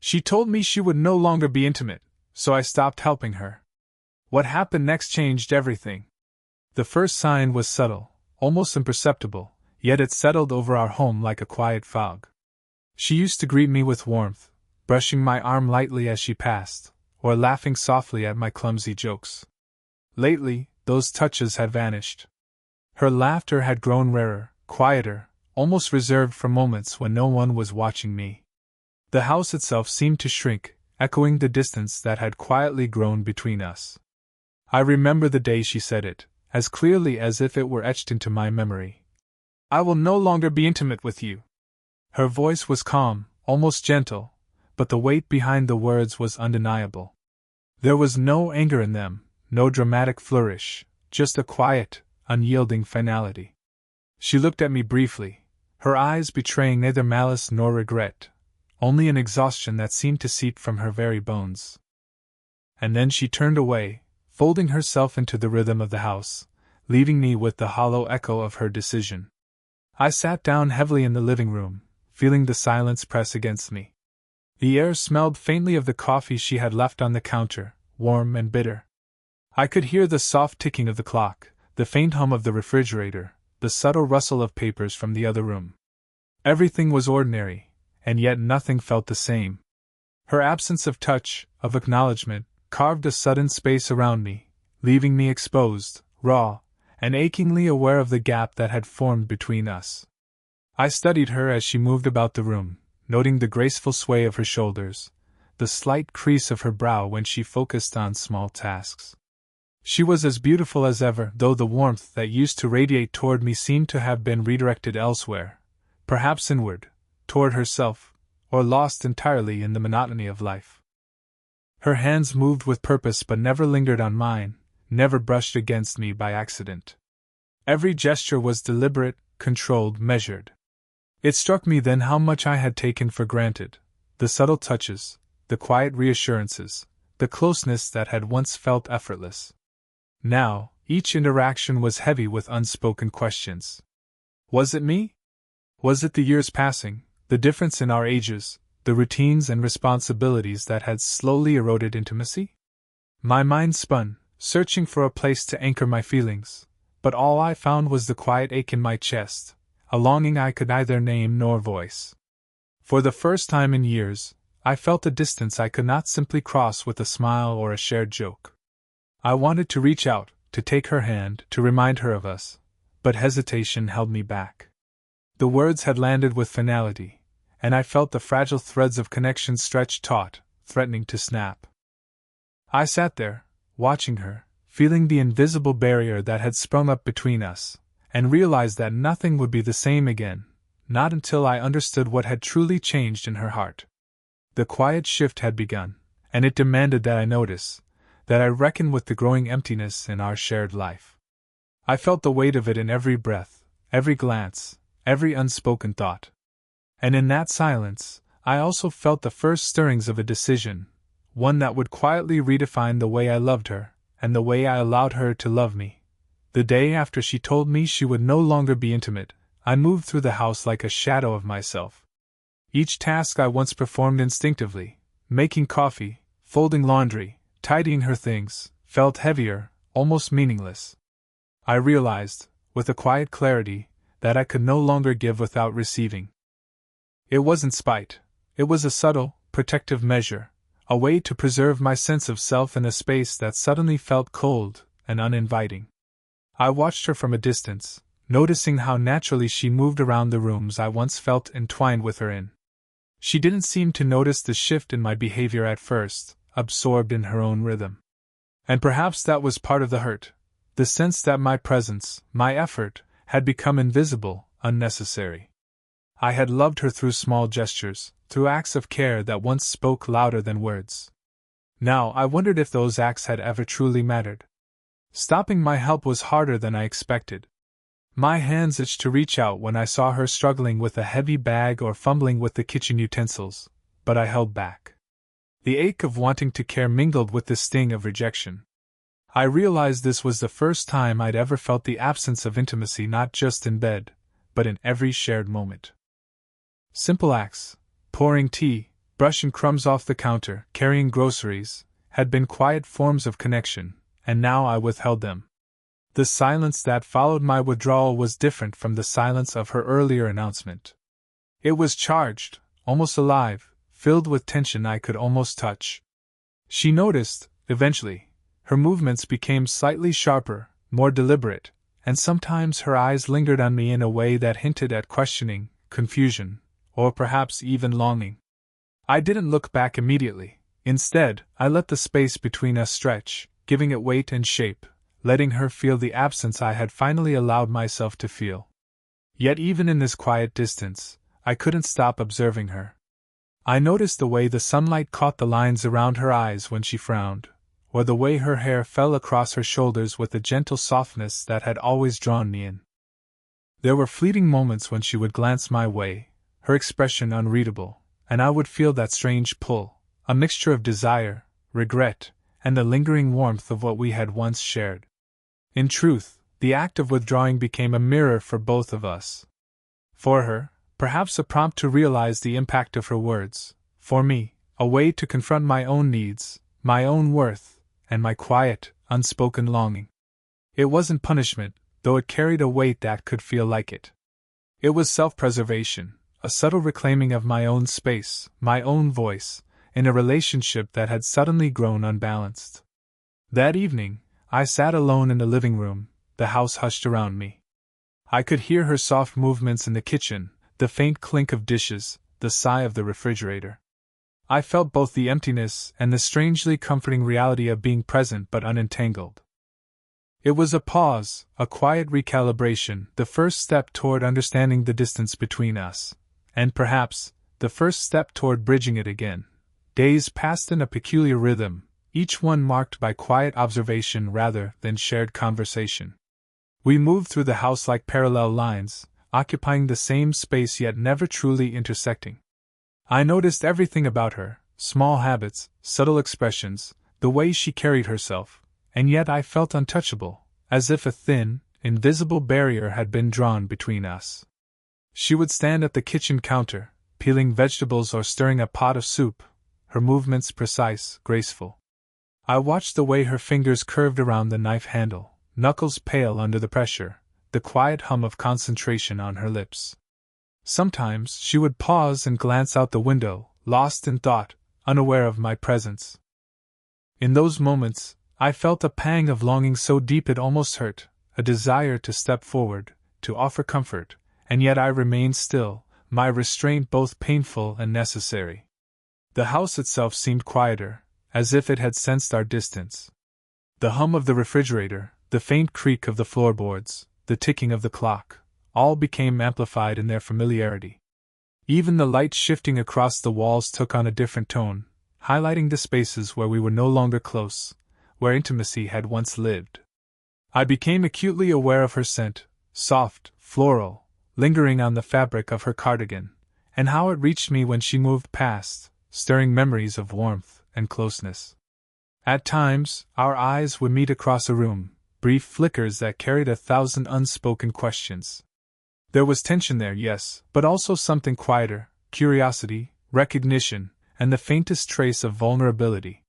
She told me she would no longer be intimate, so I stopped helping her. What happened next changed everything. The first sign was subtle, almost imperceptible, yet it settled over our home like a quiet fog. She used to greet me with warmth, brushing my arm lightly as she passed, or laughing softly at my clumsy jokes. Lately, those touches had vanished. Her laughter had grown rarer, quieter, almost reserved for moments when no one was watching me. The house itself seemed to shrink, echoing the distance that had quietly grown between us. I remember the day she said it, as clearly as if it were etched into my memory. "I will no longer be intimate with you." Her voice was calm, almost gentle, but the weight behind the words was undeniable. There was no anger in them, no dramatic flourish, just a quiet, unyielding finality. She looked at me briefly, her eyes betraying neither malice nor regret, only an exhaustion that seemed to seep from her very bones. And then she turned away, folding herself into the rhythm of the house, leaving me with the hollow echo of her decision. I sat down heavily in the living room, feeling the silence press against me. The air smelled faintly of the coffee she had left on the counter, warm and bitter. I could hear the soft ticking of the clock, the faint hum of the refrigerator, the subtle rustle of papers from the other room. Everything was ordinary, and yet nothing felt the same. Her absence of touch, of acknowledgement, carved a sudden space around me, leaving me exposed, raw, and achingly aware of the gap that had formed between us. I studied her as she moved about the room, noting the graceful sway of her shoulders, the slight crease of her brow when she focused on small tasks. She was as beautiful as ever, though the warmth that used to radiate toward me seemed to have been redirected elsewhere, perhaps inward, toward herself, or lost entirely in the monotony of life. Her hands moved with purpose but never lingered on mine, never brushed against me by accident. Every gesture was deliberate, controlled, measured. It struck me then how much I had taken for granted, the subtle touches, the quiet reassurances, the closeness that had once felt effortless. Now, each interaction was heavy with unspoken questions. Was it me? Was it the years passing, the difference in our ages, the routines and responsibilities that had slowly eroded intimacy? My mind spun, searching for a place to anchor my feelings, but all I found was the quiet ache in my chest, a longing I could neither name nor voice. For the first time in years, I felt a distance I could not simply cross with a smile or a shared joke. I wanted to reach out, to take her hand, to remind her of us, but hesitation held me back. The words had landed with finality, and I felt the fragile threads of connection stretch taut, threatening to snap. I sat there, watching her, feeling the invisible barrier that had sprung up between us, and realized that nothing would be the same again, not until I understood what had truly changed in her heart. The quiet shift had begun, and it demanded that I notice, that I reckon with the growing emptiness in our shared life. I felt the weight of it in every breath, every glance, every unspoken thought. And in that silence, I also felt the first stirrings of a decision, one that would quietly redefine the way I loved her, and the way I allowed her to love me. The day after she told me she would no longer be intimate, I moved through the house like a shadow of myself. Each task I once performed instinctively, making coffee, folding laundry, tidying her things, felt heavier, almost meaningless. I realized, with a quiet clarity, that I could no longer give without receiving. It wasn't spite, it was a subtle, protective measure, a way to preserve my sense of self in a space that suddenly felt cold and uninviting. I watched her from a distance, noticing how naturally she moved around the rooms I once felt entwined with her in. She didn't seem to notice the shift in my behavior at first, absorbed in her own rhythm. And perhaps that was part of the hurt, the sense that my presence, my effort, had become invisible, unnecessary. I had loved her through small gestures, through acts of care that once spoke louder than words. Now I wondered if those acts had ever truly mattered. Stopping my help was harder than I expected. My hands itched to reach out when I saw her struggling with a heavy bag or fumbling with the kitchen utensils, but I held back. The ache of wanting to care mingled with the sting of rejection. I realized this was the first time I'd ever felt the absence of intimacy, not just in bed, but in every shared moment. Simple acts, pouring tea, brushing crumbs off the counter, carrying groceries, had been quiet forms of connection, and now I withheld them. The silence that followed my withdrawal was different from the silence of her earlier announcement. It was charged, almost alive, filled with tension I could almost touch. She noticed, eventually. Her movements became slightly sharper, more deliberate, and sometimes her eyes lingered on me in a way that hinted at questioning, confusion, or perhaps even longing. I didn't look back immediately. Instead, I let the space between us stretch, giving it weight and shape, letting her feel the absence I had finally allowed myself to feel. Yet even in this quiet distance, I couldn't stop observing her. I noticed the way the sunlight caught the lines around her eyes when she frowned, or the way her hair fell across her shoulders with a gentle softness that had always drawn me in. There were fleeting moments when she would glance my way, her expression unreadable, and I would feel that strange pull, a mixture of desire, regret, and the lingering warmth of what we had once shared. In truth, the act of withdrawing became a mirror for both of us. For her, perhaps a prompt to realize the impact of her words; for me, a way to confront my own needs, my own worth, and my quiet, unspoken longing. It wasn't punishment, though it carried a weight that could feel like it. It was self-preservation, a subtle reclaiming of my own space, my own voice, in a relationship that had suddenly grown unbalanced. That evening, I sat alone in the living room, the house hushed around me. I could hear her soft movements in the kitchen, the faint clink of dishes, the sigh of the refrigerator. I felt both the emptiness and the strangely comforting reality of being present but unentangled. It was a pause, a quiet recalibration, the first step toward understanding the distance between us, and perhaps, the first step toward bridging it again. Days passed in a peculiar rhythm, each one marked by quiet observation rather than shared conversation. We moved through the house like parallel lines, occupying the same space yet never truly intersecting. I noticed everything about her, small habits, subtle expressions, the way she carried herself, and yet I felt untouchable, as if a thin, invisible barrier had been drawn between us. She would stand at the kitchen counter, peeling vegetables or stirring a pot of soup, her movements precise, graceful. I watched the way her fingers curved around the knife handle, knuckles pale under the pressure, the quiet hum of concentration on her lips. Sometimes she would pause and glance out the window, lost in thought, unaware of my presence. In those moments, I felt a pang of longing so deep it almost hurt, a desire to step forward, to offer comfort, and yet I remained still, my restraint both painful and necessary. The house itself seemed quieter, as if it had sensed our distance. The hum of the refrigerator, the faint creak of the floorboards, the ticking of the clock, all became amplified in their familiarity. Even the light shifting across the walls took on a different tone, highlighting the spaces where we were no longer close, where intimacy had once lived. I became acutely aware of her scent, soft, floral, lingering on the fabric of her cardigan, and how it reached me when she moved past, stirring memories of warmth and closeness. At times, our eyes would meet across a room, brief flickers that carried 1,000 unspoken questions. There was tension there, yes, but also something quieter, curiosity, recognition, and the faintest trace of vulnerability.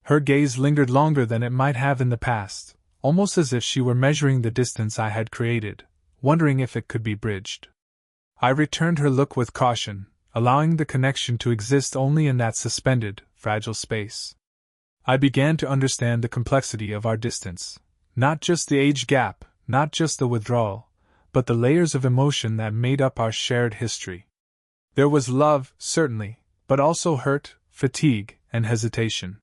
Her gaze lingered longer than it might have in the past, almost as if she were measuring the distance I had created, wondering if it could be bridged. I returned her look with caution, allowing the connection to exist only in that suspended, fragile space. I began to understand the complexity of our distance. Not just the age gap, not just the withdrawal, but the layers of emotion that made up our shared history. There was love, certainly, but also hurt, fatigue, and hesitation.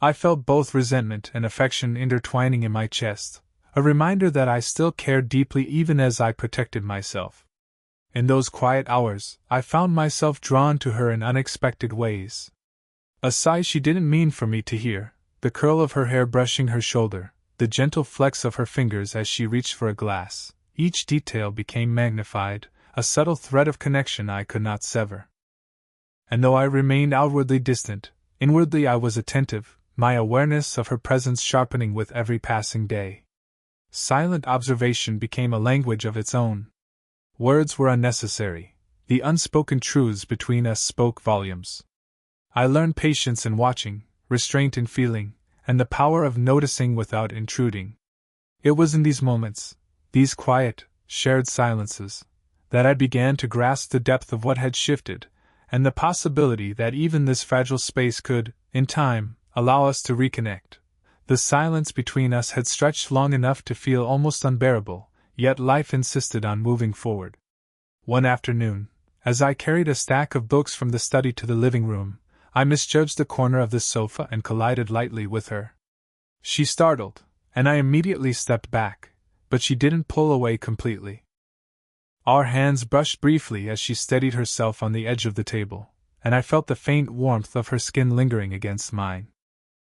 I felt both resentment and affection intertwining in my chest, a reminder that I still cared deeply even as I protected myself. In those quiet hours, I found myself drawn to her in unexpected ways. A sigh she didn't mean for me to hear, the curl of her hair brushing her shoulder, the gentle flex of her fingers as she reached for a glass, each detail became magnified, a subtle thread of connection I could not sever. And though I remained outwardly distant, inwardly I was attentive, my awareness of her presence sharpening with every passing day. Silent observation became a language of its own. Words were unnecessary. The unspoken truths between us spoke volumes. I learned patience in watching, restraint in feeling, and the power of noticing without intruding. It was in these moments, these quiet, shared silences, that I began to grasp the depth of what had shifted, and the possibility that even this fragile space could, in time, allow us to reconnect. The silence between us had stretched long enough to feel almost unbearable, yet life insisted on moving forward. One afternoon, as I carried a stack of books from the study to the living room, I misjudged the corner of the sofa and collided lightly with her. She startled, and I immediately stepped back, but she didn't pull away completely. Our hands brushed briefly as she steadied herself on the edge of the table, and I felt the faint warmth of her skin lingering against mine.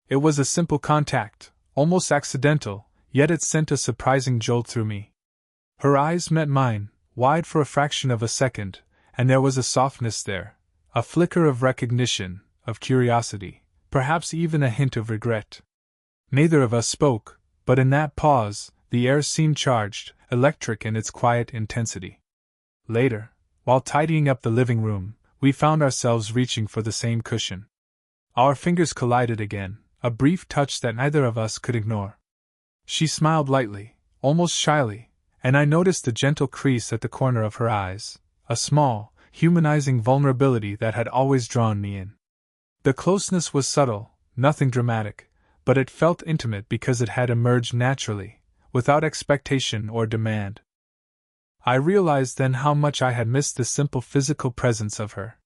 It was a simple contact, almost accidental, yet it sent a surprising jolt through me. Her eyes met mine, wide for a fraction of a second, and there was a softness there, a flicker of recognition, of curiosity, perhaps even a hint of regret. Neither of us spoke, but in that pause, the air seemed charged, electric in its quiet intensity. Later, while tidying up the living room, we found ourselves reaching for the same cushion. Our fingers collided again, a brief touch that neither of us could ignore. She smiled lightly, almost shyly, and I noticed the gentle crease at the corner of her eyes, a small, humanizing vulnerability that had always drawn me in. The closeness was subtle, nothing dramatic, but it felt intimate because it had emerged naturally, without expectation or demand. I realized then how much I had missed the simple physical presence of her.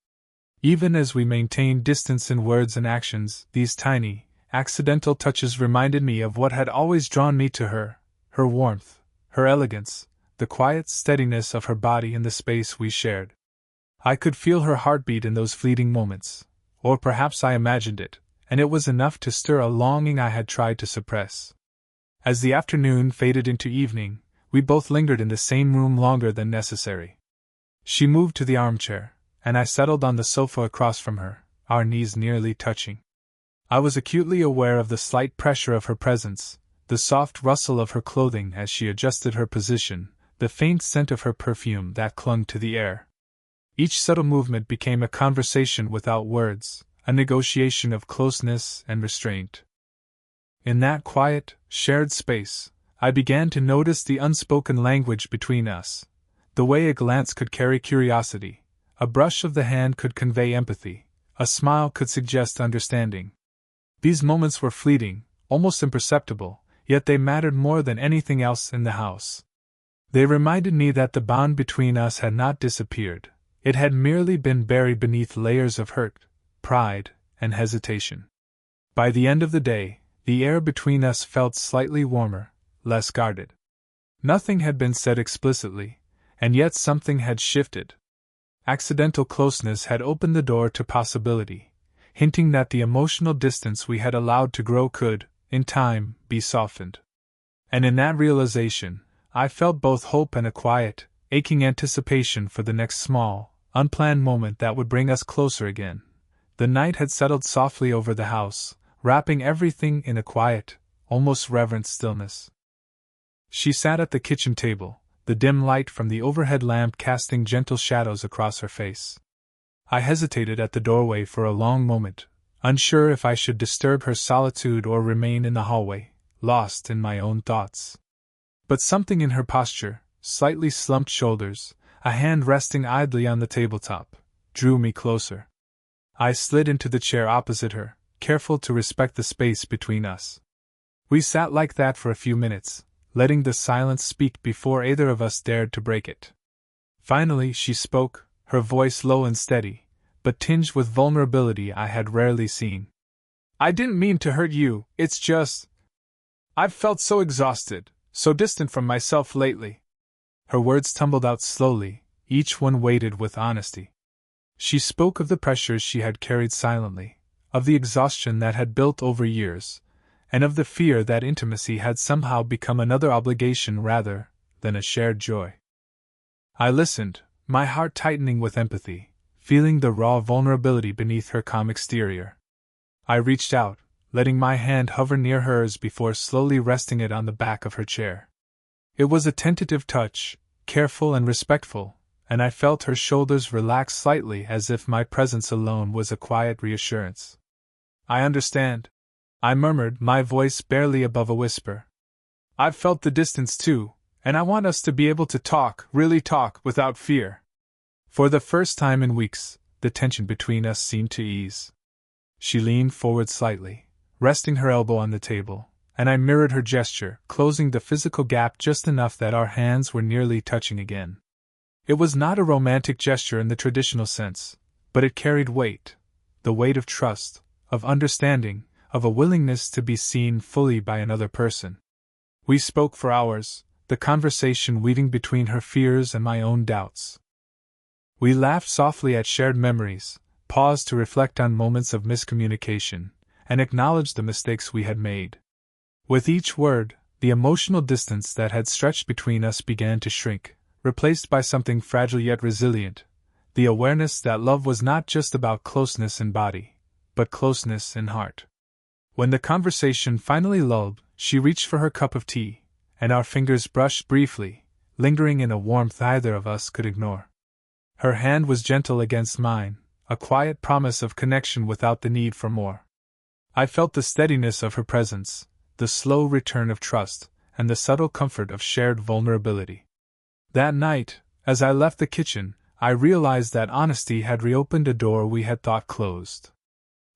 Even as we maintained distance in words and actions, these tiny, accidental touches reminded me of what had always drawn me to her warmth, her elegance, the quiet steadiness of her body in the space we shared. I could feel her heartbeat in those fleeting moments, or perhaps I imagined it, and it was enough to stir a longing I had tried to suppress. As the afternoon faded into evening, we both lingered in the same room longer than necessary. She moved to the armchair, and I settled on the sofa across from her, our knees nearly touching. I was acutely aware of the slight pressure of her presence, the soft rustle of her clothing as she adjusted her position, the faint scent of her perfume that clung to the air. Each subtle movement became a conversation without words, a negotiation of closeness and restraint. In that quiet, shared space, I began to notice the unspoken language between us, the way a glance could carry curiosity, a brush of the hand could convey empathy, a smile could suggest understanding. These moments were fleeting, almost imperceptible, yet they mattered more than anything else in the house. They reminded me that the bond between us had not disappeared, it had merely been buried beneath layers of hurt, pride, and hesitation. By the end of the day, the air between us felt slightly warmer, less guarded. Nothing had been said explicitly, and yet something had shifted. Accidental closeness had opened the door to possibility, hinting that the emotional distance we had allowed to grow could, in time, be softened. And in that realization, I felt both hope and a quiet, aching anticipation for the next small, unplanned moment that would bring us closer again. The night had settled softly over the house, wrapping everything in a quiet, almost reverent stillness. She sat at the kitchen table, the dim light from the overhead lamp casting gentle shadows across her face. I hesitated at the doorway for a long moment, unsure if I should disturb her solitude or remain in the hallway, lost in my own thoughts. But something in her posture, slightly slumped shoulders, a hand resting idly on the tabletop, drew me closer. I slid into the chair opposite her, careful to respect the space between us. We sat like that for a few minutes, letting the silence speak before either of us dared to break it. Finally she spoke, her voice low and steady, but tinged with vulnerability I had rarely seen. "I didn't mean to hurt you, it's just... I've felt so exhausted, so distant from myself lately." Her words tumbled out slowly, each one weighted with honesty. She spoke of the pressures she had carried silently, of the exhaustion that had built over years, and of the fear that intimacy had somehow become another obligation rather than a shared joy. I listened, my heart tightening with empathy, feeling the raw vulnerability beneath her calm exterior. I reached out, letting my hand hover near hers before slowly resting it on the back of her chair. It was a tentative touch, careful and respectful, and I felt her shoulders relax slightly as if my presence alone was a quiet reassurance. "I understand," I murmured, my voice barely above a whisper. "I've felt the distance too, and I want us to be able to talk, really talk, without fear." For the first time in weeks, the tension between us seemed to ease. She leaned forward slightly, resting her elbow on the table, and I mirrored her gesture, closing the physical gap just enough that our hands were nearly touching again. It was not a romantic gesture in the traditional sense, but it carried weight, the weight of trust, of understanding, of a willingness to be seen fully by another person. We spoke for hours, the conversation weaving between her fears and my own doubts. We laughed softly at shared memories, paused to reflect on moments of miscommunication, and acknowledged the mistakes we had made. With each word, the emotional distance that had stretched between us began to shrink, replaced by something fragile yet resilient, the awareness that love was not just about closeness in body, but closeness in heart. When the conversation finally lulled, she reached for her cup of tea, and our fingers brushed briefly, lingering in a warmth neither of us could ignore. Her hand was gentle against mine, a quiet promise of connection without the need for more. I felt the steadiness of her presence, the slow return of trust, and the subtle comfort of shared vulnerability. That night, as I left the kitchen, I realized that honesty had reopened a door we had thought closed.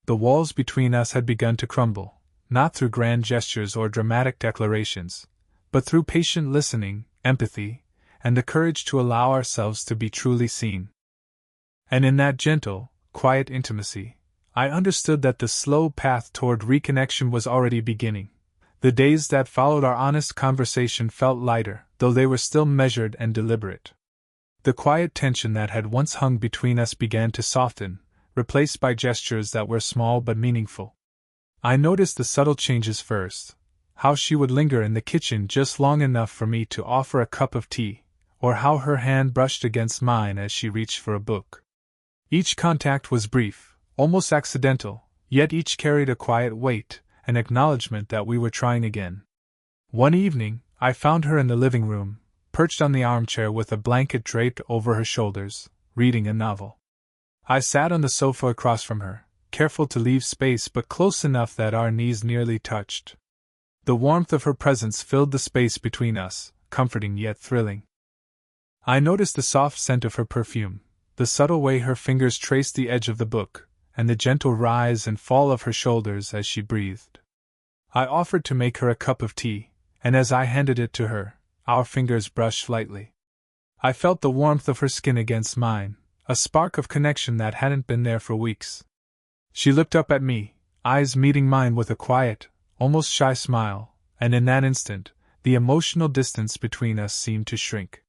The walls between us had begun to crumble, not through grand gestures or dramatic declarations, but through patient listening, empathy, and the courage to allow ourselves to be truly seen. And in that gentle, quiet intimacy, I understood that the slow path toward reconnection was already beginning. The days that followed our honest conversation felt lighter, though they were still measured and deliberate. The quiet tension that had once hung between us began to soften, replaced by gestures that were small but meaningful. I noticed the subtle changes first, how she would linger in the kitchen just long enough for me to offer a cup of tea, or how her hand brushed against mine as she reached for a book. Each contact was brief, almost accidental, yet each carried a quiet weight, an acknowledgement that we were trying again. One evening, I found her in the living room, perched on the armchair with a blanket draped over her shoulders, reading a novel. I sat on the sofa across from her, careful to leave space but close enough that our knees nearly touched. The warmth of her presence filled the space between us, comforting yet thrilling. I noticed the soft scent of her perfume, the subtle way her fingers traced the edge of the book, and the gentle rise and fall of her shoulders as she breathed. I offered to make her a cup of tea, and as I handed it to her, our fingers brushed lightly. I felt the warmth of her skin against mine, a spark of connection that hadn't been there for weeks. She looked up at me, eyes meeting mine with a quiet, almost shy smile, and in that instant, the emotional distance between us seemed to shrink.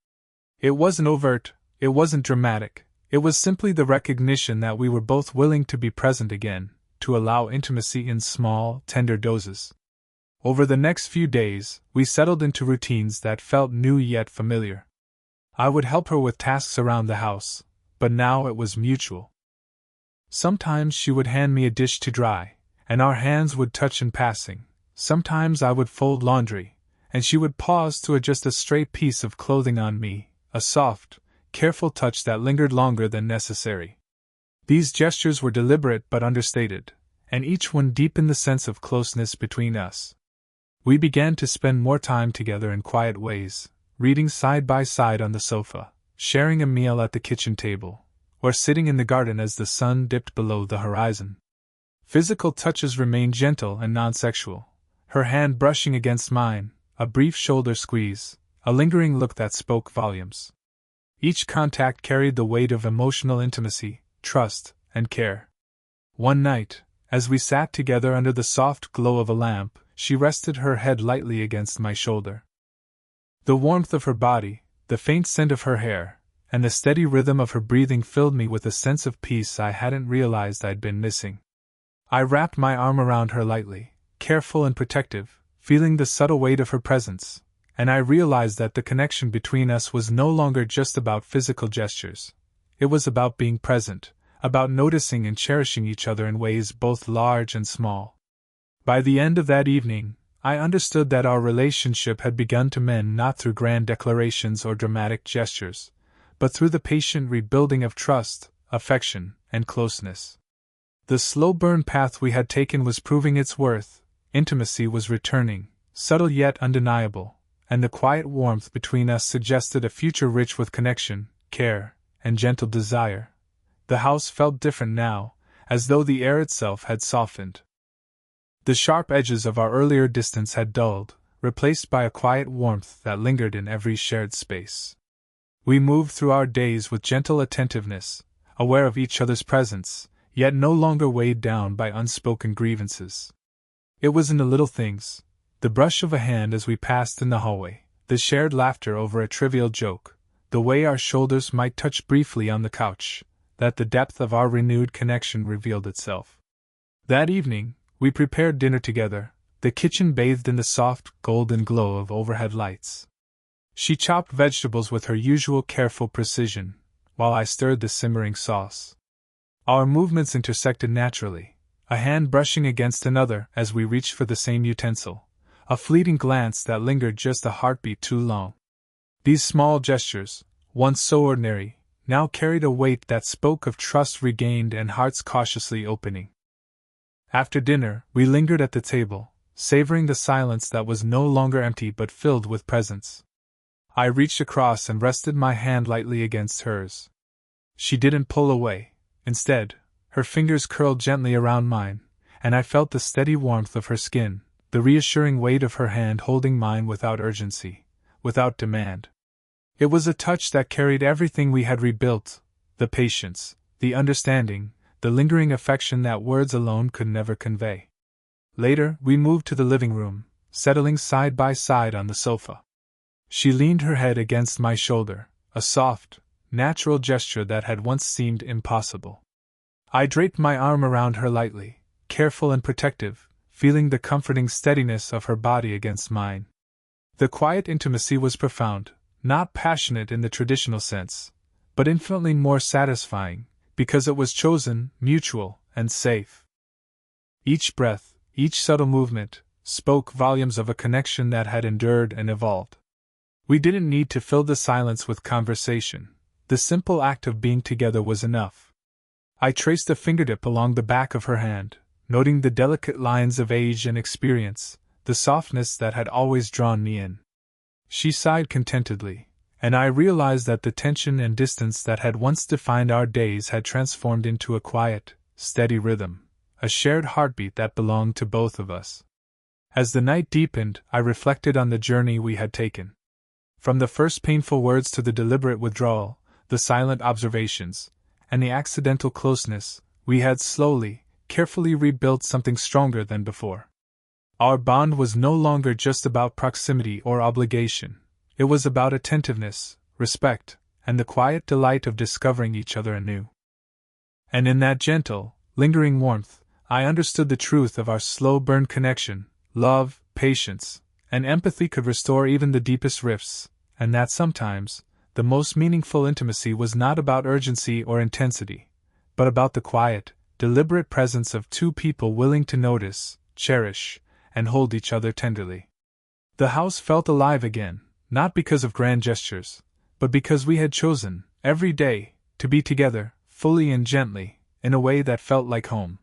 It wasn't overt, it wasn't dramatic, it was simply the recognition that we were both willing to be present again, to allow intimacy in small, tender doses. Over the next few days, we settled into routines that felt new yet familiar. I would help her with tasks around the house, but now it was mutual. Sometimes she would hand me a dish to dry, and our hands would touch in passing. Sometimes I would fold laundry, and she would pause to adjust a stray piece of clothing on me, a soft, careful touch that lingered longer than necessary. These gestures were deliberate but understated, and each one deepened the sense of closeness between us. We began to spend more time together in quiet ways, reading side by side on the sofa, sharing a meal at the kitchen table, or sitting in the garden as the sun dipped below the horizon. Physical touches remained gentle and non-sexual, her hand brushing against mine, a brief shoulder squeeze, a lingering look that spoke volumes. Each contact carried the weight of emotional intimacy, trust, and care. One night, as we sat together under the soft glow of a lamp, she rested her head lightly against my shoulder. The warmth of her body, the faint scent of her hair, and the steady rhythm of her breathing filled me with a sense of peace I hadn't realized I'd been missing. I wrapped my arm around her lightly, careful and protective, feeling the subtle weight of her presence, and I realized that the connection between us was no longer just about physical gestures. It was about being present, about noticing and cherishing each other in ways both large and small. By the end of that evening, I understood that our relationship had begun to mend not through grand declarations or dramatic gestures, but through the patient rebuilding of trust, affection, and closeness. The slow burn path we had taken was proving its worth, intimacy was returning, subtle yet undeniable, and the quiet warmth between us suggested a future rich with connection, care, and gentle desire. The house felt different now, as though the air itself had softened. The sharp edges of our earlier distance had dulled, replaced by a quiet warmth that lingered in every shared space. We moved through our days with gentle attentiveness, aware of each other's presence, yet no longer weighed down by unspoken grievances. It was in the little things, the brush of a hand as we passed in the hallway, the shared laughter over a trivial joke, the way our shoulders might touch briefly on the couch, that the depth of our renewed connection revealed itself. That evening, we prepared dinner together, the kitchen bathed in the soft, golden glow of overhead lights. She chopped vegetables with her usual careful precision, while I stirred the simmering sauce. Our movements intersected naturally, a hand brushing against another as we reached for the same utensil, a fleeting glance that lingered just a heartbeat too long. These small gestures, once so ordinary, now carried a weight that spoke of trust regained and hearts cautiously opening. After dinner, we lingered at the table, savoring the silence that was no longer empty but filled with presence. I reached across and rested my hand lightly against hers. She didn't pull away. Instead, her fingers curled gently around mine, and I felt the steady warmth of her skin, the reassuring weight of her hand holding mine without urgency, without demand. It was a touch that carried everything we had rebuilt, the patience, the understanding, the lingering affection that words alone could never convey. Later, we moved to the living room, settling side by side on the sofa. She leaned her head against my shoulder, a soft, natural gesture that had once seemed impossible. I draped my arm around her lightly, careful and protective, feeling the comforting steadiness of her body against mine. The quiet intimacy was profound, not passionate in the traditional sense, but infinitely more satisfying, because it was chosen, mutual, and safe. Each breath, each subtle movement, spoke volumes of a connection that had endured and evolved. We didn't need to fill the silence with conversation. The simple act of being together was enough. I traced a fingertip along the back of her hand, noting the delicate lines of age and experience, the softness that had always drawn me in. She sighed contentedly, and I realized that the tension and distance that had once defined our days had transformed into a quiet, steady rhythm, a shared heartbeat that belonged to both of us. As the night deepened, I reflected on the journey we had taken. From the first painful words to the deliberate withdrawal, the silent observations, and the accidental closeness, we had slowly, carefully rebuilt something stronger than before. Our bond was no longer just about proximity or obligation. It was about attentiveness, respect, and the quiet delight of discovering each other anew. And in that gentle, lingering warmth, I understood the truth of our slow-burn connection. Love, patience, and empathy could restore even the deepest rifts, and that sometimes, the most meaningful intimacy was not about urgency or intensity, but about the quiet, deliberate presence of two people willing to notice, cherish, and hold each other tenderly. The house felt alive again, not because of grand gestures, but because we had chosen, every day, to be together, fully and gently, in a way that felt like home.